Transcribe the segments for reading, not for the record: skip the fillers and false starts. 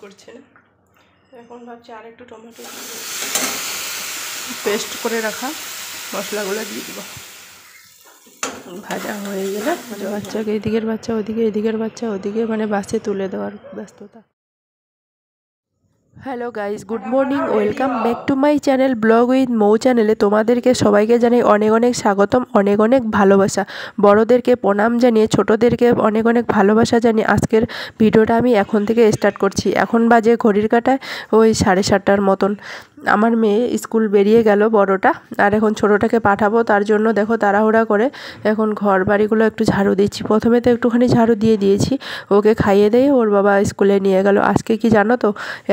করছে না। এখন ভাবছি আর একটু টমেটো পেস্ট করে রাখা মশলাগুলো দিয়ে দেবো। ভাজা হয়ে গেলে বাচ্চাকে এদিকের বাচ্চা ওদিকে, এদিকের বাচ্চা ওদিকে, মানে বাসে তুলে দেওয়ার ব্যস্ততা। Hello guys, good morning, welcome back to my channel vlog with Mou চ্যানেলে তোমাদেরকে সবাইকে জানাই অনেক অনেক স্বাগতম, অনেক অনেক ভালোবাসা। বড়োদেরকে প্রণাম জানিয়ে ছোটোদেরকে অনেক অনেক ভালোবাসা জানিয়ে আজকের ভিডিওটা আমি এখন থেকে স্টার্ট করছি। এখন বাজে ঘড়ির কাঁটায় ওই 7:30টার মতন। আমার মেয়ে স্কুল বেরিয়ে গেল বড়টা, আর এখন ছোটোটাকে পাঠাবো, তার জন্য দেখো তাড়াহুড়া করে এখন ঘর বাড়িগুলো একটু ঝাড়ু দিচ্ছি। প্রথমে তো একটুখানি ঝাড়ু দিয়ে দিয়েছি, ওকে খাইয়ে দিয়ে ওর বাবা স্কুলে নিয়ে গেল। আজকে কি জানো তো,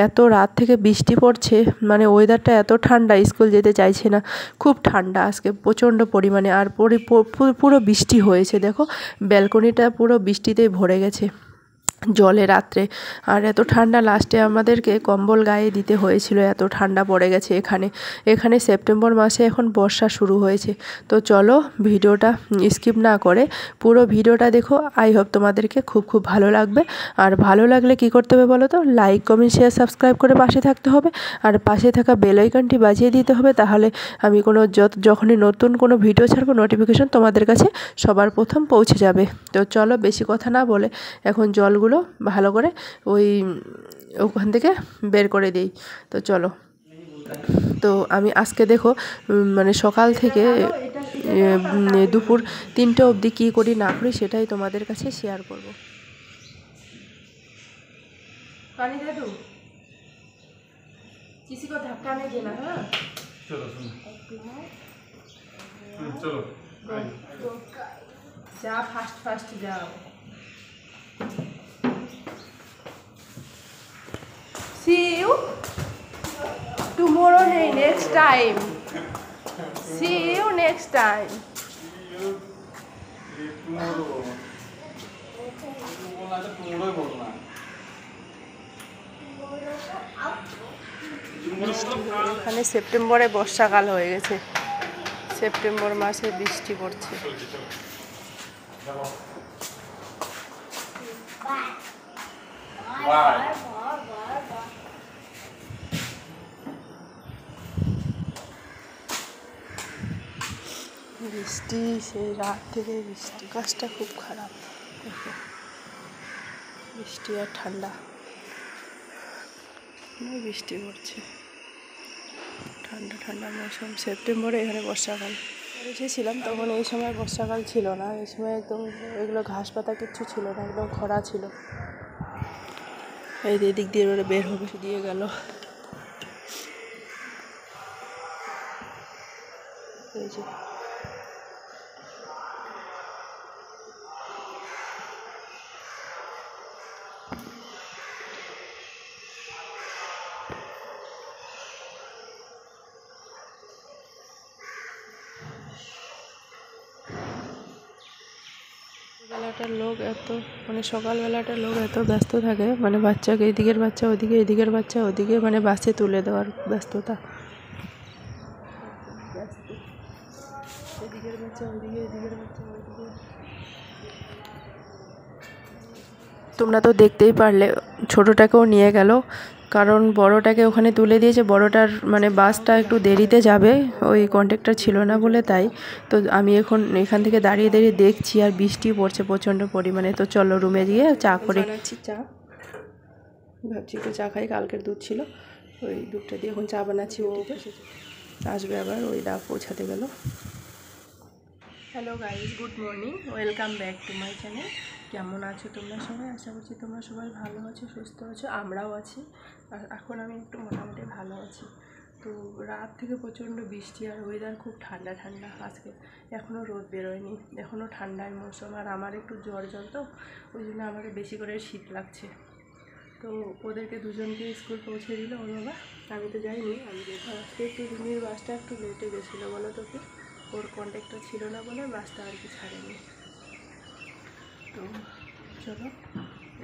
এত রাত থেকে বৃষ্টি পড়ছে, মানে ওয়েদারটা এত ঠান্ডা, স্কুল যেতে চাইছে না, খুব ঠান্ডা আজকে প্রচণ্ড পরিমাণে। আর পুরো বৃষ্টি হয়েছে, দেখো ব্যালকনিটা পুরো বৃষ্টিতেই ভরে গেছে জলে রাত্রে। আর এত ঠান্ডা, লাস্টে আমাদেরকে কম্বল গায়ে দিতে হয়েছিল, এত ঠান্ডা পড়ে গেছে। এখানে সেপ্টেম্বর মাসে এখন বর্ষা শুরু হয়েছে। তো চলো ভিডিওটা স্কিপ না করে পুরো ভিডিওটা দেখো, আই হোপ তোমাদেরকে খুব খুব ভালো লাগবে। আর ভালো লাগলে কি করতে হবে বলো তো, লাইক কমেন্ট শেয়ার সাবস্ক্রাইব করে পাশে থাকতে হবে, আর পাশে থাকা বেল আইকনটি বাজিয়ে দিতে হবে, তাহলে আমি যখনই নতুন কোনো ভিডিও ছাড়বো নোটিফিকেশন তোমাদের কাছে সবার প্রথম পৌঁছে যাবে। তো চলো বেশি কথা না বলে এখন জলগুলো ভালো করে ওখান থেকে বের করে দিই। তো চলো, তো আমি আজকে দেখো মানে সকাল থেকে দুপুর 3টে অবধি কী করি না করি সেটাই তোমাদের কাছে শেয়ার করব। पानी दे दूँ? किसी को धक्का नहीं देना है। चलो चलो जा, फास्ट जाओ। See you tomorrow, next time. See you next time. এখানে সেপ্টেম্বরে বর্ষাকাল হয়ে গেছে, সেপ্টেম্বর মাসে বৃষ্টি পড়ছে। বৃষ্টি সেই রাত থেকে বৃষ্টি, কাজটা খুব খারাপ। বৃষ্টি আর ঠান্ডা, বৃষ্টি পড়ছে, ঠান্ডা ঠান্ডা মৌসুম। সেপ্টেম্বরে এখানে বর্ষাকাল এসেছিলাম, তখন এই সময় বর্ষাকাল ছিল না, এই সময় একদম এগুলো ঘাস পাতা কিচ্ছু ছিল না, একদম খরা ছিল। এই দিক দিয়ে ওরা বের হবে দিয়ে গেল। এই যে বেলাটার লোক এত, মানে সকালবেলাটার লোক এত ব্যস্ত থাকে, মানে বাচ্চাকে এদিকের বাচ্চা ওদিকে, এদিকের বাচ্চা ওদিকে, মানে বাসে তুলে দেওয়ার ব্যস্ততা। এদিকের বাচ্চা ওদিকে, এদিকের বাচ্চা ওদিকে। তোমরা তো দেখতেই পারলে, ছোটোটাকেও নিয়ে গেল, কারণ বড়টাকে ওখানে তুলে দিয়েছে। বড়টার মানে বাসটা একটু দেরিতে যাবে, ওই কন্ট্রাক্টর ছিল না বলে তাই। তো আমি এখন এখান থেকে দাঁড়িয়ে দাঁড়িয়ে দেখছি, আর বৃষ্টি পড়ছে প্রচণ্ড পরিমাণে। তো চলো রুমে গিয়ে চা করে চা ভাবছি একটু চা খাই, কালকের দুধ ছিল, ওই দুধটা দিয়ে এখন চা বানাচ্ছি। ও আসবে আবার, ওই ডাক পৌঁছাতে গেল। Hello guys, good morning, welcome back to my channel. কেমন আছো তোমরা সবাই? আশা করছি তোমরা সবাই ভালো আছো, সুস্থ আছো, আমরাও আছি। আর এখন আমি একটু মোটামুটি ভালো আছি। তো রাত থেকে প্রচণ্ড বৃষ্টি, আর ওয়েদার খুব ঠান্ডা ঠান্ডা আজকে। এখনও রোদ বেরোয়নি, এখনও ঠান্ডার মৌসুম। আর আমার একটু জ্বর তো, ওই জন্য আমাকে বেশি করে শীত লাগছে। তো ওদেরকে দুজনকে স্কুল পৌঁছে দিল ওর বাবা, আমি তো যাইনি। আমি আজকে একটু রুমির বাসটা একটু লেটে গেছিলো বলো তো, কি ওর কন্ট্যাক্টটা ছিল না বলে বাসটা আর কি ছাড়েনি। তো চলো,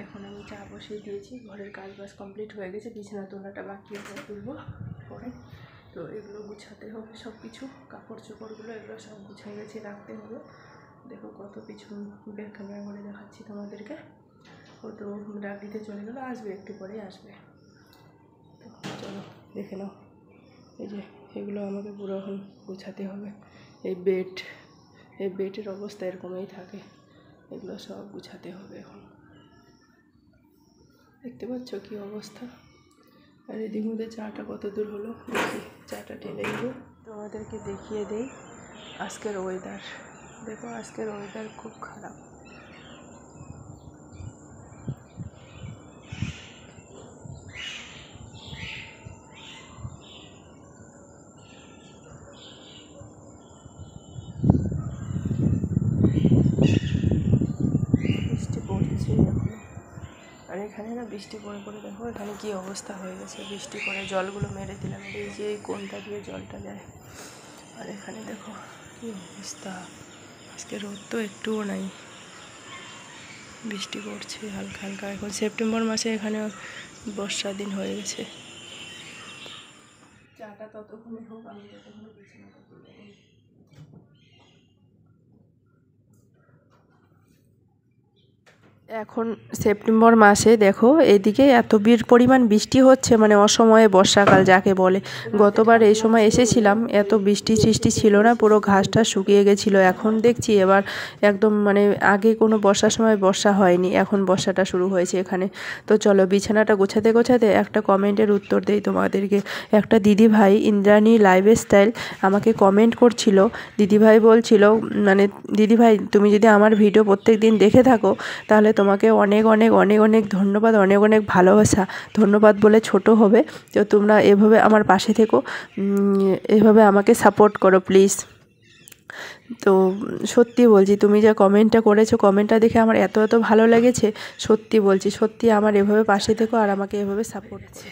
এখন আমি চা বসিয়ে দিয়েছি, ঘরের কাজ বাজ কমপ্লিট হয়ে গেছে, বিছানা তোলাটা বাকি হয়ে তুলবো পরে। তো এগুলো গুছাতে হবে, সব কিছু কাপড় চোপড়গুলো এগুলো সব গুছিয়ে গেছে, রাখতে হবে। দেখো কত কিছু ক্যামেরা করে দেখাচ্ছি তোমাদেরকে। ও তো ডাক দিতে চলে গেলো, আসবে একটু পরেই আসবে। দেখে নাও, এই যে এগুলো আমাকে পুরো এখন গোছাতে হবে। এই বেডের অবস্থা এরকমই থাকে, এগুলো সব গুছাতে হবে এখন। দেখতে পাচ্ছ কি অবস্থা। আর এদিক মধ্যে চাটা কত দূর হলো দেখি, চাটা ঢেলে দেবো। তোমাদেরকে দেখিয়ে দেই আজকের ওয়েদার। দেখো আজকের ওয়েদার খুব খারাপ। বৃষ্টি পড়ছে এখন, আর এখানে না বৃষ্টি পড়ে পড়ে দেখো এখানে কি অবস্থা হয়ে গেছে। বৃষ্টি পড়ে জলগুলো মেরে দিলাম, এই যে এই কোনটা দিয়ে জলটা যায়। আর এখানে দেখো কি অবস্থা, আজকে রোদ তো একটুও নাই, বৃষ্টি পড়ছে হালকা হালকা। এখন সেপ্টেম্বর মাসে এখানে বর্ষার দিন হয়ে গেছে। চাটা ততক্ষণে হোক, আমি ততক্ষণে বিছানাটা তুলে নিই। এখন সেপ্টেম্বর মাসে দেখো এদিকে এত পরিমাণ বৃষ্টি হচ্ছে, মানে অসময়ে বর্ষাকাল যাকে বলে। গতবার এই সময় এসেছিলাম, এত বৃষ্টি সৃষ্টি ছিল না, পুরো ঘাসটা শুকিয়ে গেছিলো। এখন দেখছি এবার একদম মানে আগে কোনো বর্ষার সময় বর্ষা হয়নি, এখন বর্ষাটা শুরু হয়েছে এখানে। তো চলো বিছানাটা গোছাতে গোছাতে একটা কমেন্টের উত্তর দেই তোমাদেরকে। একটা দিদিভাই ইন্দ্রাণী লাইফস্টাইল আমাকে কমেন্ট করছিল। দিদিভাই বলছিল, মানে দিদিভাই তুমি যদি আমার ভিডিও প্রত্যেক দিন দেখে থাকো তাহলে তোমাকে অনেক অনেক অনেক অনেক ধন্যবাদ, অনেক অনেক ভালোবাসা। ধন্যবাদ বলে ছোট হবে, তো তোমরা এভাবে আমার পাশে থেকো, এভাবে আমাকে সাপোর্ট করো প্লিজ। তো সত্যি বলছি, তুমি যা কমেন্টটা করেছো, কমেন্টটা দেখে আমার এত এত ভালো লেগেছে। সত্যি বলছি, সত্যি আমার এভাবে পাশে থেকো আর আমাকে এভাবে সাপোর্ট আছে।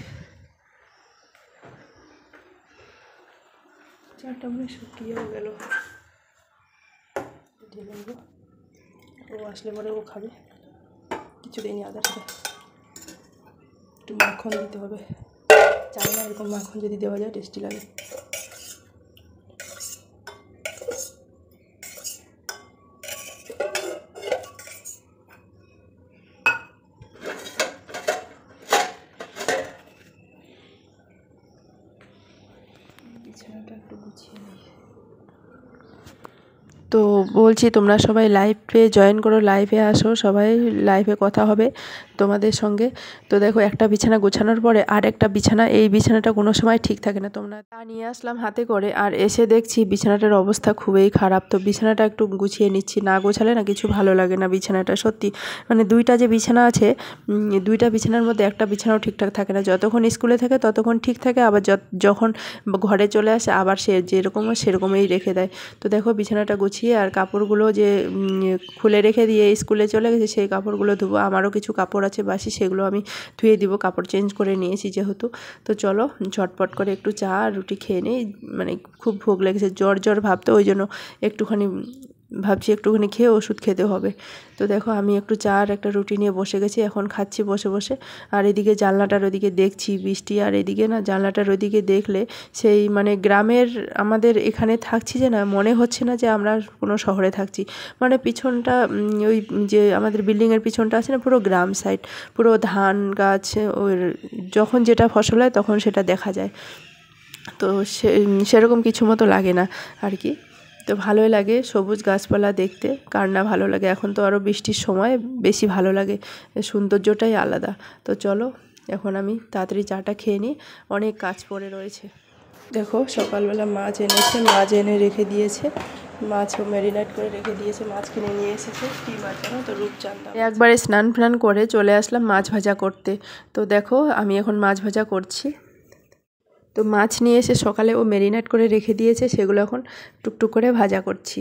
চাটা মনে শুকিয়েও গেল, ঢেলে নেবো। ও আসলে পরে ও খাবে, কিছু দিনই আদার সাথে একটু মাখন দিতে হবে। চাই না এরকম মাখন যদি দেওয়া যায় টেস্টি লাগে। বিছানাটা একটু গুছিয়ে নিই। তো বলছি তোমরা সবাই লাইভে জয়েন করো, লাইভে আসো, সবাই লাইভে কথা হবে তোমাদের সঙ্গে। তো দেখো একটা বিছানা গোছানোর পরে আর একটা বিছানা, এই বিছানাটা কোনো সময় ঠিক থাকে না, তোমরা তা নিয়ে আসলাম হাতে করে, আর এসে দেখছি বিছানাটার অবস্থা খুবই খারাপ। তো বিছানাটা একটু গুছিয়ে নিচ্ছি, না গোছালে না কিছু ভালো লাগে না বিছানাটা। সত্যি মানে দুইটা যে বিছানা আছে, দুইটা বিছানার মধ্যে একটা বিছানাও ঠিকঠাক থাকে না। যতক্ষণ স্কুলে থাকে ততক্ষণ ঠিক থাকে, আবার যখন ঘরে চলে আসে আবার সে যেরকম সেরকমই রেখে দেয়। তো দেখো বিছানাটা গুছিয়ে আর কাপড়গুলো যে খুলে রেখে দিয়ে স্কুলে চলে গেছে, সেই কাপড়গুলো ধুবো। আমারও কিছু কাপড় আছে বাসি, সেগুলো আমি ধুয়ে দিব, কাপড় চেঞ্জ করে নিয়েছি যেহেতু। তো চলো ঝটপট করে একটু চা আর রুটি খেয়ে নিই, মানে খুব ভোগ লেগেছে, জ্বর জ্বর ভাবতে, ওই জন্য একটুখানি ভাবছি একটুখানি খেয়ে ওষুধ খেতে হবে। তো দেখো আমি একটু চা আর একটা রুটি নিয়ে বসে গেছি, এখন খাচ্ছি বসে বসে। আর এদিকে জানলাটার ওদিকে দেখছি বৃষ্টি, আর এদিকে না জানলাটার ওদিকে দেখলে সেই মানে গ্রামের, আমাদের এখানে থাকছি যে না, মনে হচ্ছে না যে আমরা কোনো শহরে থাকছি। মানে পিছনটা ওই যে আমাদের বিল্ডিংয়ের পিছনটা আছে না, পুরো গ্রাম সাইড, পুরো ধান গাছ, ওই যখন যেটা ফসল হয় তখন সেটা দেখা যায়। তো সেরকম কিছু মতো লাগে না আর কি। তো ভালোই লাগে সবুজ গাছপালা দেখতে, কার না ভালো লাগে। এখন তো আরও বৃষ্টির সময় বেশি ভালো লাগে, সৌন্দর্যটাই আলাদা। তো চলো এখন আমি তাড়াতাড়ি চাটা খেয়ে নিই, অনেক কাজ পড়ে রয়েছে। দেখো সকালবেলা মাছ এনেছে, মাছ এনে রেখে দিয়েছে, মাছও ম্যারিনেট করে রেখে দিয়েছে। মাছ কিনে নিয়ে এসেছে, কী মাছ জানো তো, রূপচাঁদা। একবারে স্নান ফ্নান করে চলে আসলাম মাছ ভাজা করতে। তো দেখো আমি এখন মাছ ভাজা করছি। তো মাছ নিয়ে এসে সকালে ও ম্যারিনেট করে রেখে দিয়েছে, সেগুলো এখন টুকটুক করে ভাজা করছি।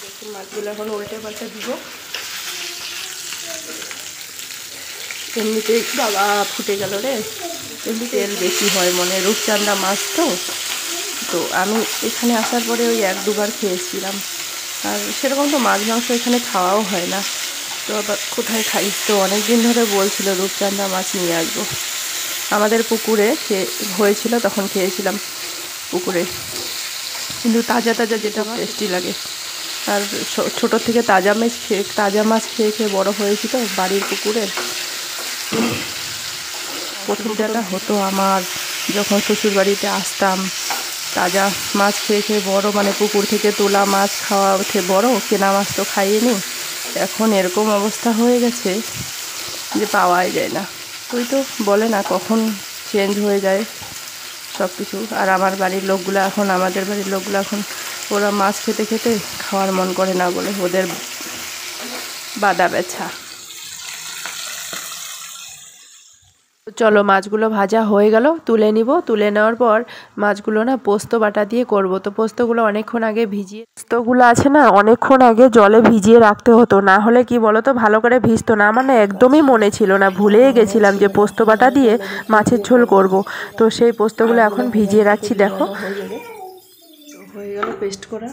দেখুন মাছগুলো এখন উল্টে পাল্টে দিব। এমনিতেই বাবা ফুটে গেল রে, এমনি তেল বেশি হয় মনে, রূপচাঁদা মাছ তো। তো আমি এখানে আসার পরে ওই 1-2বার খেয়েছিলাম, আর সেরকম তো মাছ মাংস এখানে খাওয়াও হয় না। তো আবার কোথায় খাই, তো অনেক দিন ধরে বলছিল রূপচাঁদা মাছ নিয়ে আসবো। আমাদের পুকুরে হয়েছিল, তখন খেয়েছিলাম পুকুরে, কিন্তু তাজা তাজা যেটা টেস্টি লাগে। আর ছোটো থেকে তাজা মাছ খেয়ে খেয়ে বড় হয়েছি তো বাড়ির পুকুরের। প্রথমটা হতো আমার যখন শ্বশুর বাড়িতে আসতাম, তাজা মাছ খেয়ে খেয়ে বড়, মানে পুকুর থেকে তোলা মাছ খাওয়া উঠে বড়, কেনা মাছ তো খাইনি। এখন এরকম অবস্থা হয়ে গেছে যে পাওয়াই যায় না। তুই তো বলে না কখন চেঞ্জ হয়ে যায় সব কিছু। আর আমাদের বাড়ির লোকগুলো এখন ওরা মাছ খেতে খেতে খাওয়ার মন করে না বলে ওদের বাদা বেছা। চলো মাছগুলো ভাজা হয়ে গেল, তুলে নিব। তুলে নেওয়ার পর মাছগুলো না পোস্ত বাটা দিয়ে করব। তো পোস্তগুলো অনেকক্ষণ আগে পোস্তগুলো আছে না অনেকক্ষণ আগে জলে ভিজিয়ে রাখতে হতো, না হলে কি বলো তো ভালো করে ভিজতো না। আমার না একদমই মনে ছিল না, ভুলেই গেছিলাম যে পোস্ত বাটা দিয়ে মাছের ঝোল করব। তো সেই পোস্তগুলো এখন ভিজিয়ে রাখছি। দেখো হয়ে গেল পেস্ট করা।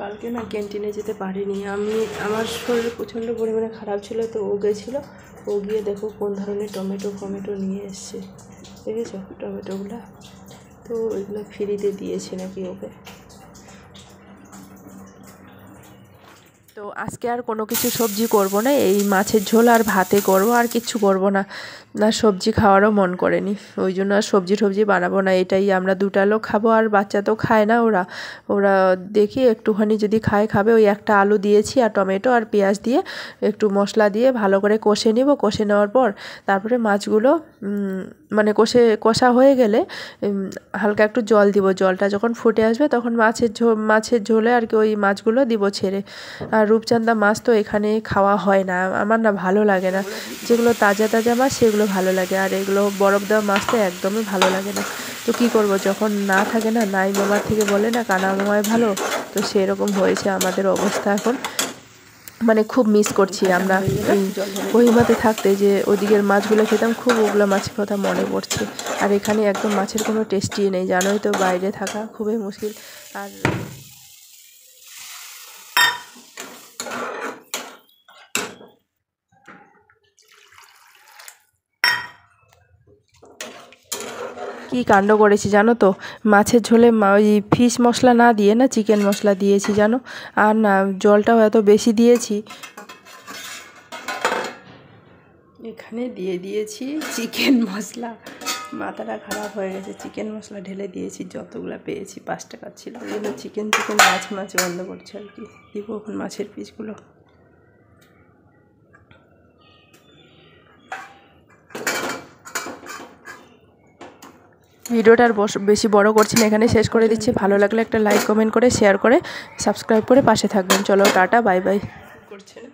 কালকে না ক্যান্টিনে যেতে পারিনি আমি, আমার শরীর প্রচণ্ড পরিমাণে খারাপ ছিল। তো ও গেছিলো, ও গিয়ে দেখো কোন ধরনের টমেটো নিয়ে এসছে, দেখেছো টমেটোগুলো? তো এগুলো ফ্রিতে দিয়েছে নাকি ওকে। তো আজকে আর কোনো কিছু সবজি করব না, এই মাছের ঝোল আর ভাতে করব, আর কিচ্ছু করব না। না সবজি খাওয়ারও মন করেনি, ওই জন্য আর সবজি বানাবো না। এটাই আমরা দুটা লোক খাবো, আর বাচ্চা তো খায় না। ওরা দেখি একটুখানি যদি খাবে। ওই একটা আলু দিয়েছি আর টমেটো আর পেঁয়াজ দিয়ে একটু মশলা দিয়ে ভালো করে কষে নিব। কষে নেওয়ার পর তারপরে মাছগুলো মানে কষা হয়ে গেলে হালকা একটু জল দিব। জলটা যখন ফুটে আসবে তখন মাছের ঝোলে আর কি ওই মাছগুলো দিব ছেড়ে। আর রূপচাঁদা মাছ তো এখানে খাওয়া হয় না, আমার না ভালো লাগে না। যেগুলো তাজা মাছ সেগুলো ভালো লাগে, আর এগুলো বরফ দেওয়া মাছ তো একদমই ভালো লাগে না। তো কি করব, যখন না থাকে না, নাই মামার থেকে বলে না কানা মামায় ভালো। তো সেরকম হয়েছে আমাদের অবস্থা এখন। মানে খুব মিস করছি আমরা কহিমাতে থাকতে, যে ওদিকের মাছগুলো খেতাম খুব, ওগুলো মাছের কথা মনে পড়ছে। আর এখানে একদম মাছের কোনো টেস্টই নেই, জানোই তো বাইরে থাকা খুবই মুশকিল। আর কি কাণ্ড করেছি জানো তো, মাছের ঝোলে ওই ফিশ মশলা না দিয়ে না চিকেন মশলা দিয়েছি জানো। আর না জলটাও এত বেশি দিয়েছি, এখানে দিয়ে দিয়েছি চিকেন মশলা। মাথাটা খারাপ হয়ে গেছে, চিকেন মশলা ঢেলে দিয়েছি যতগুলো পেয়েছি। 5 টাকা ছিল, এগুলো চিকেন মাছ বন্ধ করছে আর কি। দিব এখন মাছের পিসগুলো। ভিডিওটা আর বেশি বড় করছি না, এখানে শেষ করে দিচ্ছি। ভালো লাগলে একটা লাইক কমেন্ট করে শেয়ার করে সাবস্ক্রাইব করে পাশে থাকবেন। চলো টাটা, বাই বাই। করছে না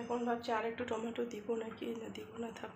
এখন ভাবছি আর একটু টমেটো দিব নাকি না দিব না, থাক।